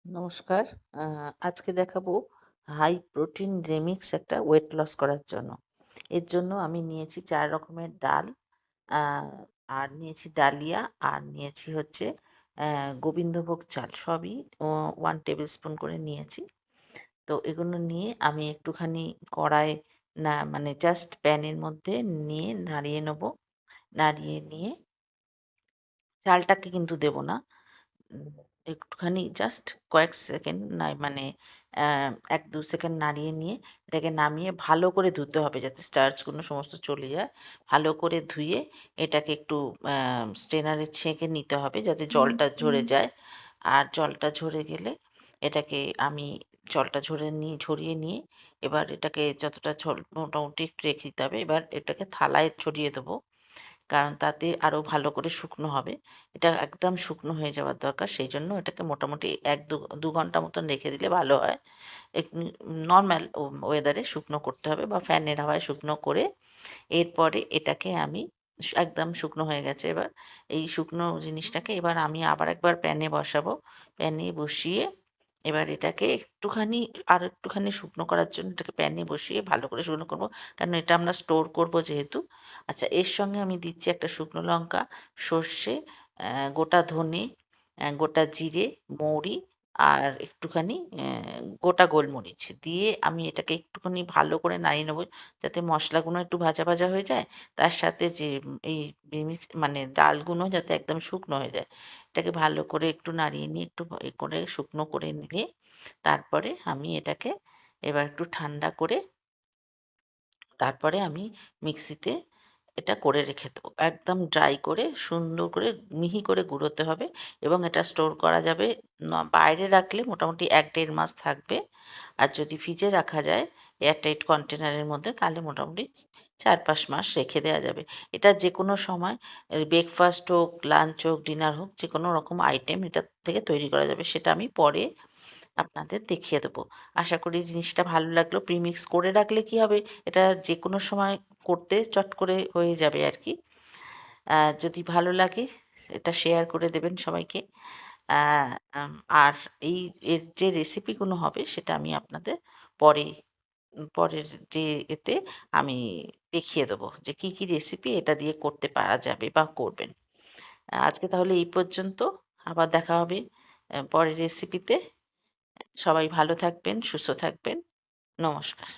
নমস্কার। আজকে দেখাবো হাই প্রোটিন রেমিক্স একটা ওয়েট লস করার জন্য। এর জন্য আমি নিয়েছি ৪ রকমের ডাল, আ আর নিয়েছি ডালিয়া, আর নিয়েছি হচ্ছে গোবিন্দভোগ চাল। সবই 1 টেবিল স্পুন করে নিয়েছি। তো এগুলো নিয়ে আমি একটুখানি কড়ায় না মানে জাস্ট প্যানের মধ্যে নিয়ে নাড়িয়ে নেবো। নাড়িয়ে নিয়ে চালটাকে কিন্তু দেব না। উম একটুখানি জাস্ট কয়েক সেকেন্ড নয় মানে ১-২ সেকেন্ড নাড়িয়ে নিয়ে এটাকে নামিয়ে ভালো করে ধুতে হবে যাতে স্টার্চগুলো সমস্ত চলে যায়। ভালো করে ধুয়ে এটাকে একটু স্ট্রেনারে ছেঁকে নিতে হবে যাতে জলটা ঝরে যায়। আর জলটা ঝরে গেলে এটাকে আমি জলটা ঝরিয়ে নিয়ে এবার এটাকে যতটা মোটামুটি একটু রেখে দিতে হবে। এবার এটাকে থালায় ছড়িয়ে দেবো। কারণ তাতে আরো ভালো করে শুকনো হবে। এটা একদম শুকনো হয়ে যাওয়ার দরকার। সেইজন্য এটাকে মোটামুটি ১-২ ঘন্টা মতন রেখে দিলে ভালো হয়। নরমাল ওয়েদারে শুকনো করতে হবে বা ফ্যানের হাওয়ায় শুকনো করে এরপরে এটাকে আমি একদম শুকনো হয়ে গেছে এবার। এই শুকনো জিনিসটাকে এবার আমি আবার একবার প্যানে বসাবো। প্যানে বসিয়ে এবার এটাকে একটুখানি আরেকটুখানি শুকনো করার জন্য এটাকে প্যানে বসিয়ে ভালো করে শুকনো করব। কারণ এটা আমরা স্টোর করব যেহেতু। আচ্ছা, এর সঙ্গে আমি দিচ্ছি একটা শুকনো লঙ্কা, সর্ষে, গোটা ধনে, গোটা জিরে, মৌরি আর একটুখানি গোটা গোলমরিচ দিয়ে আমি এটাকে একটুখানি ভালো করে নাড়িয়ে নেব যাতে মশলাগুলো একটু ভাজা, ভাজা হয়ে যায়। তার সাথে যে এই মানে ডালগুলো যাতে একদম শুকনো হয়ে যায়। এটাকে ভালো করে একটু নাড়িয়ে নিয়ে একটু করে শুকনো করে নিয়ে তারপরে আমি এটাকে এবার একটু ঠান্ডা করে তারপরে আমি মিক্সিতে এটা করে রেখে দেবো। একদম ড্রাই করে সুন্দর করে মিহি করে গুঁড়োতে হবে এবং এটা স্টোর করা যাবে বাইরে রাখলে মোটামুটি ১-১.৫ মাস থাকবে। আর যদি ফ্রিজে রাখা যায় এয়ারটাইট কন্টেনারের মধ্যে তাহলে মোটামুটি ৪-৫ মাস রেখে দেওয়া যাবে। এটা যেকোনো সময় ব্রেকফাস্ট হোক, লাঞ্চ হোক, ডিনার হোক যেকোনো রকম আইটেম এটার থেকে তৈরি করা যাবে। সেটা আমি পরে আপনাদের দেখিয়ে দেবো। আশা করি জিনিসটা ভালো লাগলো। প্রিমিক্স করে রাখলে কি হবে, এটা যেকোনো সময় করতে চট করে হয়ে যাবে আরকি। যদি ভালো লাগে এটা শেয়ার করে দেবেন সবাইকে। আ আম আর এর যে রেসিপিগুলো হবে সেটা আমি আপনাদের পরে পরের যে এতে আমি দেখিয়ে দেবো যে কী রেসিপি এটা দিয়ে করতে পারা যাবে বা করবেন। আজকে তাহলে এই পর্যন্ত। আবার দেখা হবে পরের রেসিপিতে। সবাই ভালো থাকবেন, সুস্থ থাকবেন। নমস্কার।